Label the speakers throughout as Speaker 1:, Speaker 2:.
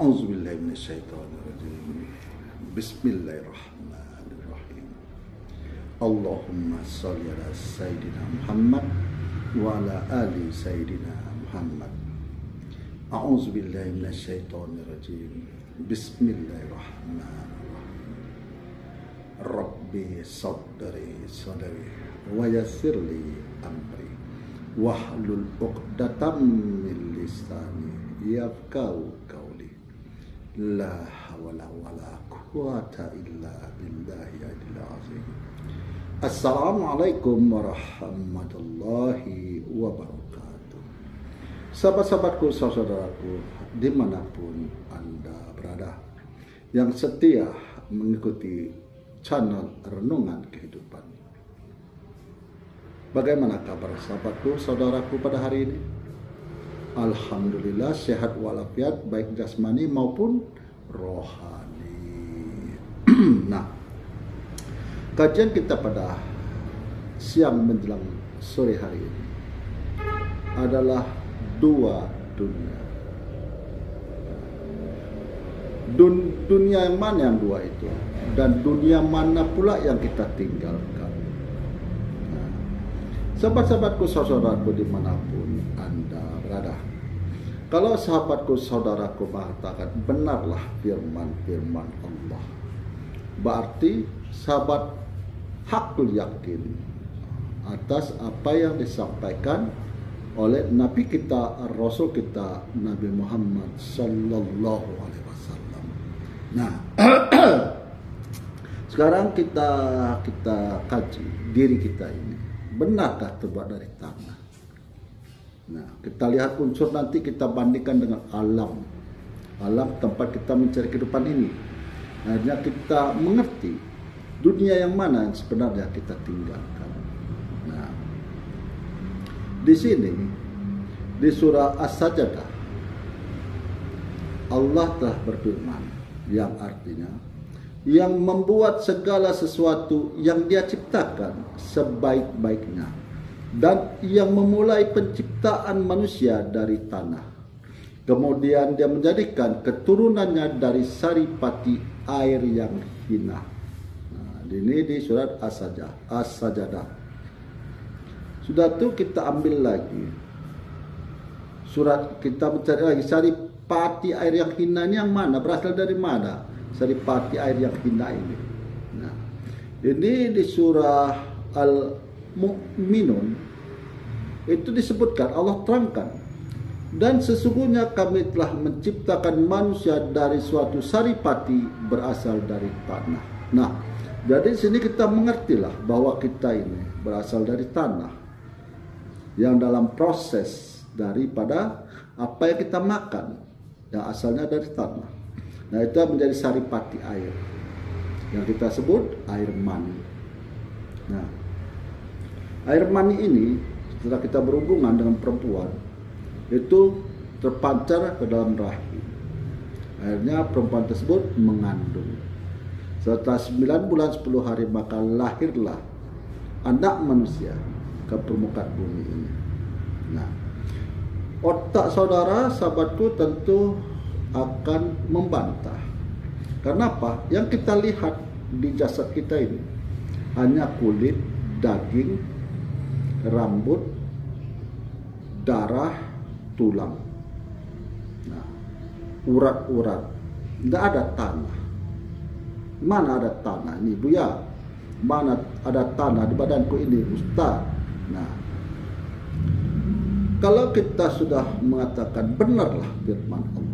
Speaker 1: A'udzubillahi minasyaitonirrajim. Bismillahirrahmanirrahim. Allahumma sholli ala Sayyidina Muhammad wa ala ali Sayyidina Muhammad. A'udzubillahi minasyaitonirrajim. Bismillahirrahmanirrahim. Rabbi sadri wa yassirli amri wahlul 'uqdatam min lisani yafqahu qawli. La hawla wala quwwata illa billahi al azim. Assalamualaikum warahmatullahi wabarakatuh. Sahabat-sahabatku, saudaraku, dimanapun Anda berada, yang setia mengikuti channel Renungan Kehidupan. Bagaimana kabar sahabatku, saudaraku pada hari ini? Alhamdulillah sehat walafiat, baik jasmani maupun rohani. Nah, kajian kita pada siang menjelang sore hari ini adalah dua dunia. Dunia yang mana yang dua itu? Dan dunia mana pula yang kita tinggalkan? Nah, sahabat-sahabatku, saudaraku dimanapun Anda berada, kalau sahabatku, saudaraku mengatakan benarlah firman-firman Allah, berarti sahabat hakul yakin atas apa yang disampaikan oleh Nabi kita, Rasul kita, Nabi Muhammad Sallallahu Alaihi Wasallam. Nah, sekarang kita kaji diri kita ini, benarkah terbuat dari tanah? Nah, kita lihat unsur, nanti kita bandingkan dengan alam tempat kita mencari kehidupan ini. Akhirnya kita mengerti dunia yang mana yang sebenarnya kita tinggalkan. Nah, di sini di surah As-Sajdah Allah telah berfirman, yang artinya yang membuat segala sesuatu yang Dia ciptakan sebaik-baiknya, dan yang memulai penciptaan manusia dari tanah. Kemudian Dia menjadikan keturunannya dari saripati air yang hina. Nah, ini di surat As-Sajdah. Sudah itu kita ambil lagi surat, kita mencari lagi saripati air yang hina ini yang mana, berasal dari mana saripati air yang hina ini. Nah, ini di surah Al-Mu'minun itu disebutkan, Allah terangkan, dan sesungguhnya kami telah menciptakan manusia dari suatu saripati berasal dari tanah. Nah, jadi di sini kita mengertilah bahwa kita ini berasal dari tanah, yang dalam proses daripada apa yang kita makan yang asalnya dari tanah. Nah, itu menjadi saripati air yang kita sebut air mani. Nah, air mani ini setelah kita berhubungan dengan perempuan itu terpancar ke dalam rahim. Akhirnya perempuan tersebut mengandung. Setelah 9 bulan 10 hari maka lahirlah anak manusia ke permukaan bumi ini. Nah, otak saudara, sahabatku, tentu akan membantah. Karena apa? Yang kita lihat di jasad kita ini hanya kulit, daging, rambut, darah, tulang. Nah, urat-urat, tidak ada tanah. Mana ada tanah ini, Buya? Mana ada tanah di badanku ini, Ustaz? Nah, kalau kita sudah mengatakan benarlah firman Allah,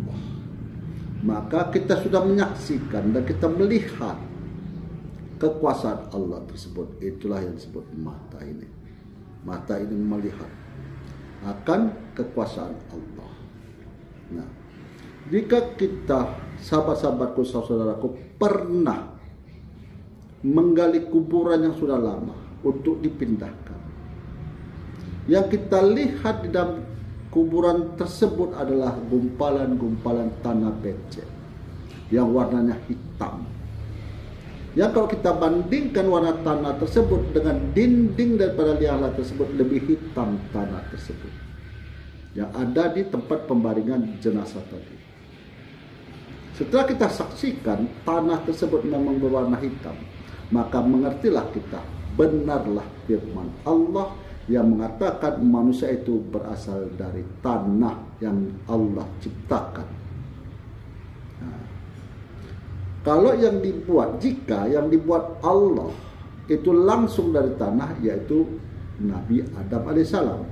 Speaker 1: maka kita sudah menyaksikan dan kita melihat kekuasaan Allah tersebut. Itulah yang disebut mata ini. Mata ini melihat akan kekuasaan Allah. Nah, jika kita, sahabat-sahabatku, saudaraku, pernah menggali kuburan yang sudah lama untuk dipindahkan, yang kita lihat di dalam kuburan tersebut adalah gumpalan-gumpalan tanah becek yang warnanya hitam. Yang kalau kita bandingkan warna tanah tersebut dengan dinding daripada liang tersebut, lebih hitam tanah tersebut yang ada di tempat pembaringan jenazah tadi. Setelah kita saksikan tanah tersebut memang berwarna hitam, maka mengertilah kita, benarlah firman Allah yang mengatakan manusia itu berasal dari tanah yang Allah ciptakan. Nah, kalau jika yang dibuat Allah itu langsung dari tanah, yaitu Nabi Adam alaihissalam,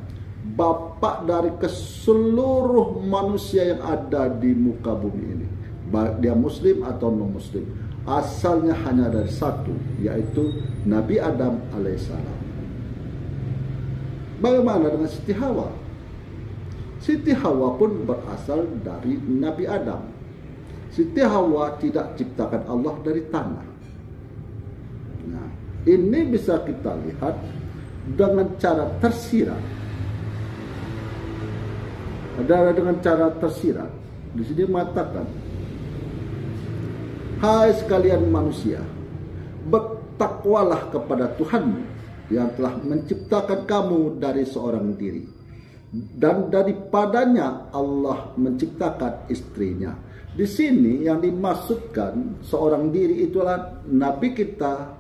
Speaker 1: bapak dari keseluruh manusia yang ada di muka bumi ini, baik dia muslim atau non muslim, asalnya hanya dari satu, yaitu Nabi Adam alaihissalam. Bagaimana dengan Siti Hawa? Siti Hawa pun berasal dari Nabi Adam. Siti Hawa tidak ciptakan Allah dari tanah. Nah, ini bisa kita lihat dengan cara tersirat. Dengan cara tersirat, di sini mengatakan, hai sekalian manusia, bertakwalah kepada Tuhanmu yang telah menciptakan kamu dari seorang diri, dan daripadanya Allah menciptakan istrinya. Di sini yang dimaksudkan seorang diri itulah Nabi kita,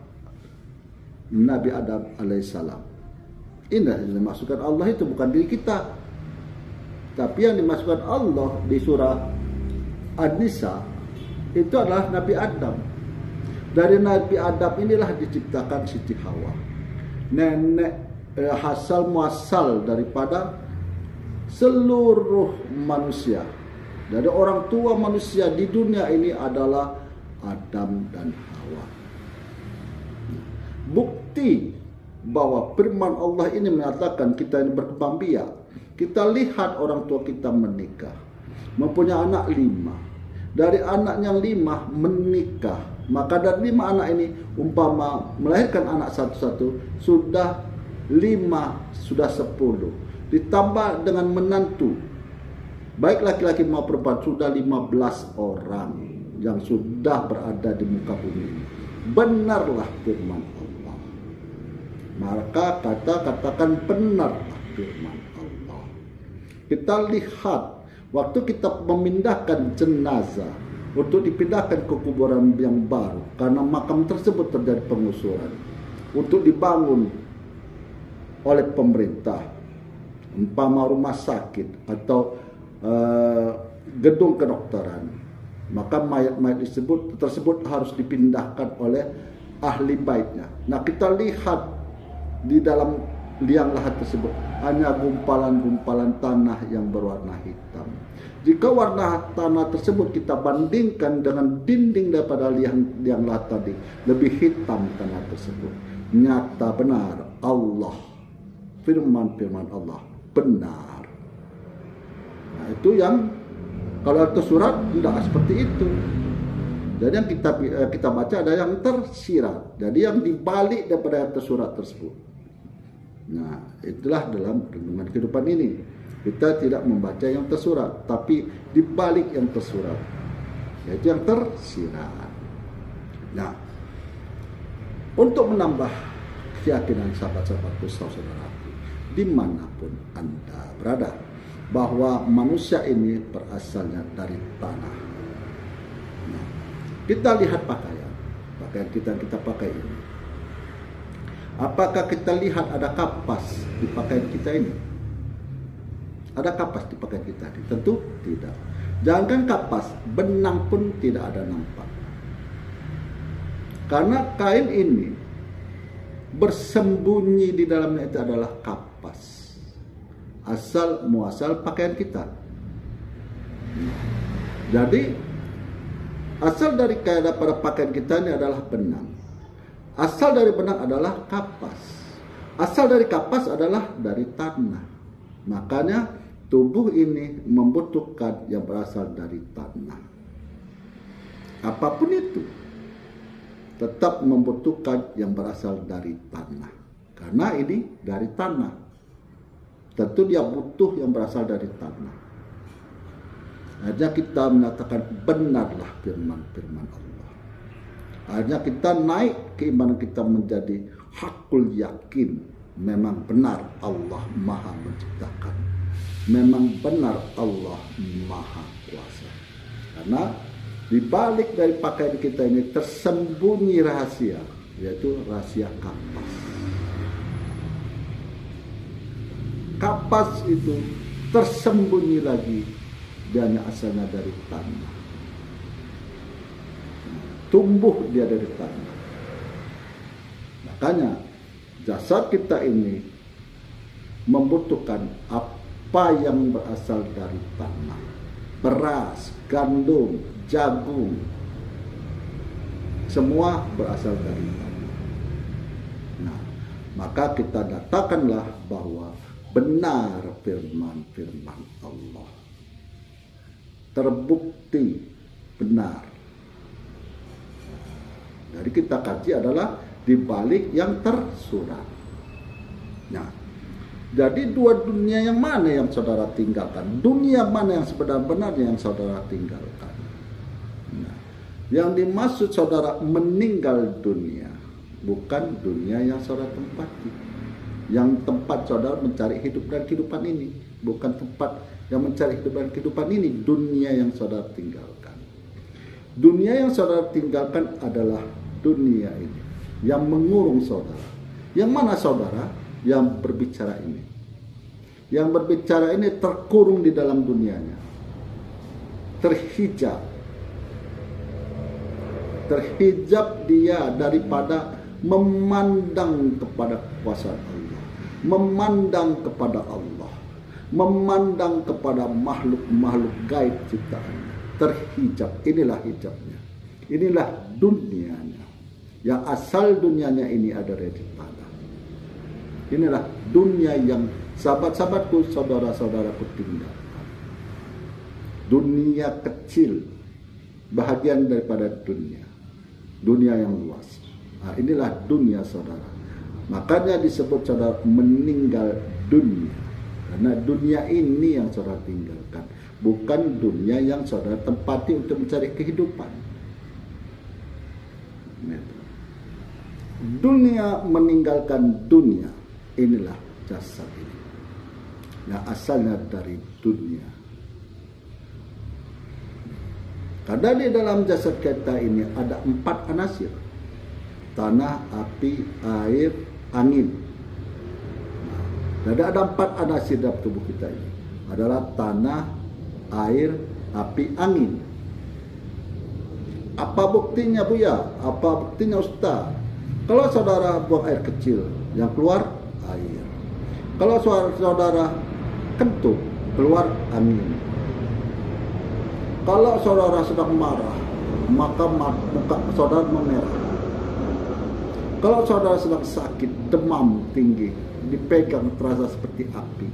Speaker 1: Nabi Adam alaihissalam. Ini yang dimaksudkan Allah, itu bukan diri kita. Tapi yang dimaksudkan Allah di surah An-Nisa itu adalah Nabi Adam. Dari Nabi Adam inilah diciptakan Siti Hawa, nenek asal muasal daripada seluruh manusia. Dari orang tua manusia di dunia ini adalah Adam dan Hawa. Bukti bahwa firman Allah ini mengatakan kita ini berkembang biak. Kita lihat orang tua kita menikah, mempunyai anak 5. Dari anaknya 5 menikah, maka dari 5 anak ini umpama melahirkan anak satu-satu, sudah 5, sudah 10. Ditambah dengan menantu, baik laki-laki maupun perempuan, sudah 15 orang yang sudah berada di muka bumi ini. Benarlah firman Allah. Maka katakan benarlah firman Allah. Kita lihat waktu kita memindahkan jenazah untuk dipindahkan ke kuburan yang baru, karena makam tersebut terjadi penggusuran, untuk dibangun oleh pemerintah, umpama rumah sakit atau gedung kedokteran, maka mayat-mayat tersebut harus dipindahkan oleh ahli baitnya. Nah, kita lihat di dalam liang lahat tersebut hanya gumpalan-gumpalan tanah yang berwarna hitam. Jika warna tanah tersebut kita bandingkan dengan dinding daripada liang lahat tadi, lebih hitam tanah tersebut. Nyata benar Allah, firman Allah benar. Nah, itu yang kalau tersurat tidak seperti itu. Jadi yang kita baca ada yang tersirat, jadi yang dibalik daripada yang tersurat tersebut. Nah, itulah dalam renungan kehidupan ini. Kita tidak membaca yang tersurat, tapi dibalik yang tersurat, yaitu yang tersirat. Nah, untuk menambah keyakinan sahabat-sahabatku, saudaraku, dimanapun Anda berada, bahwa manusia ini berasalnya dari tanah. Nah, kita lihat pakaian kita pakai ini. Apakah kita lihat ada kapas di pakaian kita ini? Ada kapas di pakaian kita ini? Tentu tidak. Jangankan kapas, benang pun tidak ada nampak. Karena kain ini bersembunyi di dalamnya itu adalah kapas, asal muasal pakaian kita. Jadi asal dari pada pakaian kita ini adalah benang. Asal dari benang adalah kapas. Asal dari kapas adalah dari tanah. Makanya tubuh ini membutuhkan yang berasal dari tanah. Apapun itu tetap membutuhkan yang berasal dari tanah. Karena ini dari tanah. Tentu dia butuh yang berasal dari tanah. Akhirnya kita mengatakan benarlah firman-firman Allah. Akhirnya kita naik keimanan kita menjadi hakul yakin. Memang benar Allah Maha Menciptakan. Memang benar Allah Maha Kuasa. Karena Di balik dari pakaian kita ini tersembunyi rahasia, yaitu rahasia kapas. Kapas itu tersembunyi lagi, dan asalnya dari tanah. Tumbuh dia dari tanah. Makanya jasad kita ini membutuhkan apa yang berasal dari tanah. Beras, gandum, jagung, semua berasal dari tanah. Nah, maka kita katakanlah bahwa benar firman-firman Allah. Terbukti benar. Jadi kita kaji adalah di balik yang tersurat. Nah, jadi dua dunia yang mana yang saudara tinggalkan? Dunia mana yang sebenar-benarnya yang saudara tinggalkan? Nah, yang dimaksud saudara meninggal dunia, bukan dunia yang saudara tempati. Yang tempat saudara mencari hidup dan kehidupan ini, bukan tempat yang mencari hidup dan kehidupan ini, dunia yang saudara tinggalkan. Dunia yang saudara tinggalkan adalah dunia ini yang mengurung saudara. Yang mana saudara yang berbicara ini? Yang berbicara ini terkurung di dalam dunianya, terhijab dia daripada memandang kepada kuasa Allah, memandang kepada Allah, memandang kepada makhluk-makhluk gaib ciptaannya. Terhijab, inilah hijabnya, inilah dunianya. Yang asal dunianya ini ada dari tanah. Inilah dunia yang sahabat-sahabatku, saudara-saudaraku tinggalkan. Dunia kecil, bahagian daripada dunia yang luas. Nah, inilah dunia saudara. Makanya disebut saudara meninggal dunia. Karena dunia ini yang saudara tinggalkan, bukan dunia yang saudara tempati untuk mencari kehidupan. Dunia meninggalkan dunia, inilah jasad ini yang asalnya dari dunia. Karena di dalam jasad kita ini ada 4 anasir: tanah, api, air, angin. Jadi ada 4 anasir dalam tubuh kita ini, adalah tanah, air, api, angin. Apa buktinya Buya? Apa buktinya Ustaz? Kalau saudara buang air kecil, yang keluar air. Kalau saudara kentut, keluar angin. Kalau saudara sedang marah, maka muka saudara memerah. Kalau saudara sedang sakit, demam tinggi, dipegang terasa seperti api.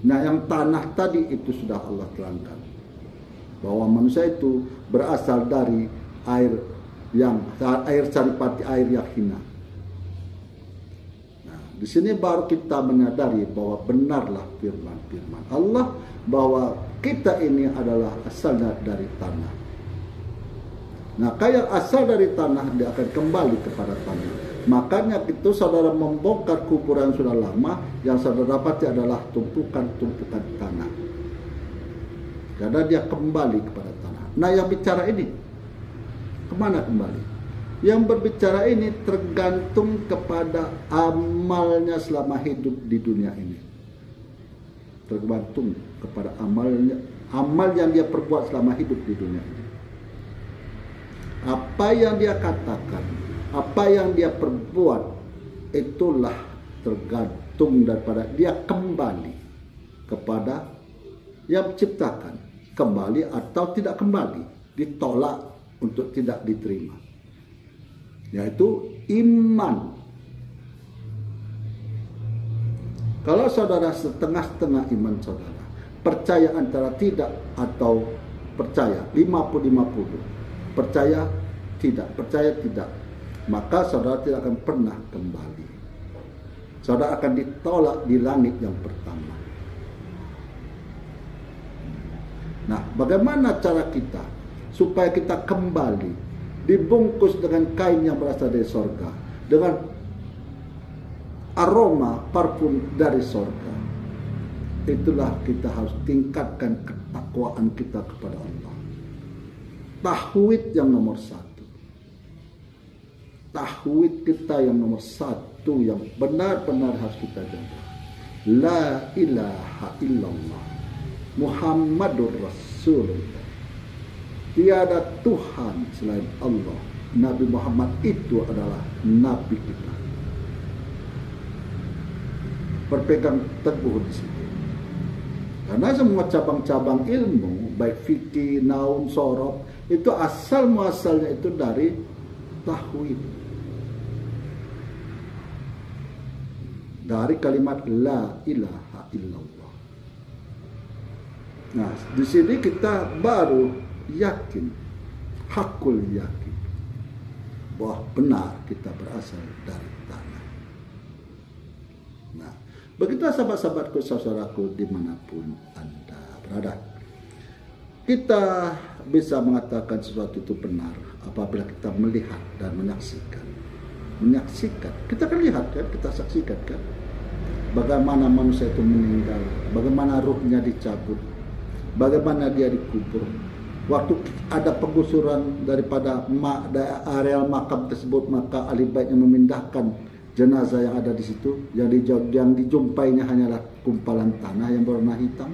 Speaker 1: Nah, yang tanah tadi itu sudah Allah terangkan bahwa manusia itu berasal dari air saripati, air yang hina. Nah, di sini baru kita menyadari bahwa benarlah firman-firman Allah bahwa kita ini adalah asalnya dari tanah. Nah, kayak asal dari tanah, dia akan kembali kepada tanah. Makanya itu saudara membongkar kuburan sudah lama, yang saudara dapati adalah tumpukan-tumpukan tanah. Karena dia kembali kepada tanah. Nah, yang bicara ini kemana kembali? Yang berbicara ini tergantung kepada amalnya selama hidup di dunia ini. Tergantung kepada amal yang dia perbuat selama hidup di dunia ini. Apa yang dia katakan, apa yang dia perbuat, itulah tergantung daripada dia kembali kepada yang menciptakan. Kembali atau tidak kembali, ditolak untuk tidak diterima, yaitu iman. Kalau saudara setengah-setengah iman saudara, percaya antara tidak atau percaya 50-50, percaya tidak, maka saudara tidak akan pernah kembali. Saudara akan ditolak di langit yang pertama. Nah, bagaimana cara kita supaya kita kembali, dibungkus dengan kain yang berasal dari sorga, dengan aroma parfum dari sorga? Itulah kita harus tingkatkan ketakwaan kita kepada Allah. tahwid yang nomor satu. Tahwid kita yang nomor satu yang benar-benar harus kita jaga. La ilaha illallah Muhammadur Rasulullah. Tiada Tuhan selain Allah. Nabi Muhammad itu adalah Nabi kita. Berpegang teguh di situ. Karena semua cabang-cabang ilmu, baik fikih, naum, sorof, itu asal muasalnya itu dari tahwid. Dari kalimat la ilaha illallah. Nah, di sini kita baru yakin, hakul yakin, bahwa benar kita berasal dari tanah. Nah, begitu sahabat-sahabatku, saudaraku dimanapun Anda berada, kita bisa mengatakan sesuatu itu benar apabila kita melihat dan menyaksikan. Kita kan lihat kan, kita saksikan kan, bagaimana manusia itu meninggal, bagaimana ruhnya dicabut, bagaimana dia dikubur. Waktu ada penggusuran daripada areal makam tersebut, maka ahli baitnya memindahkan jenazah yang ada di situ, yang dijumpainya hanyalah kumpalan tanah yang berwarna hitam.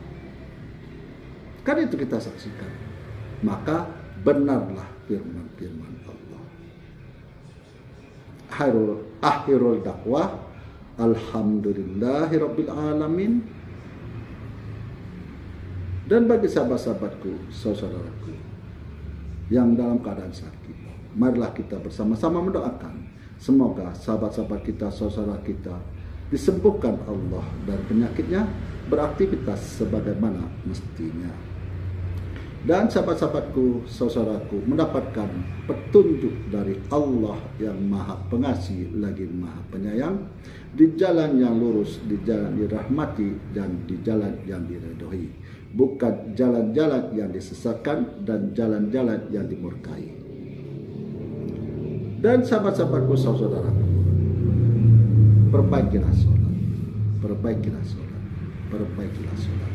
Speaker 1: Kan itu kita saksikan. Maka benarlah firman-firman Allah. Akhirul dakwah, alhamdulillahirabbil alamin. Dan bagi sahabat-sahabatku, saudaraku yang dalam keadaan sakit, marilah kita bersama-sama mendoakan semoga sahabat-sahabat kita, saudara kita disembuhkan Allah dari penyakitnya, beraktivitas sebagaimana mestinya. Dan sahabat-sahabatku, saudaraku mendapatkan petunjuk dari Allah yang Maha Pengasih lagi Maha Penyayang, di jalan yang lurus, di jalan dirahmati, dan di jalan yang diridhoi. Bukan jalan-jalan yang disesatkan dan jalan-jalan yang dimurkai. Dan sahabat-sahabatku, saudaraku, perbaikilah sholat, perbaikilah sholat, perbaikilah sholat.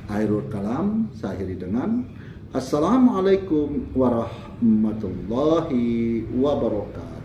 Speaker 1: Akhirul kalam, saya akhiri dengan Assalamualaikum warahmatullahi wabarakatuh.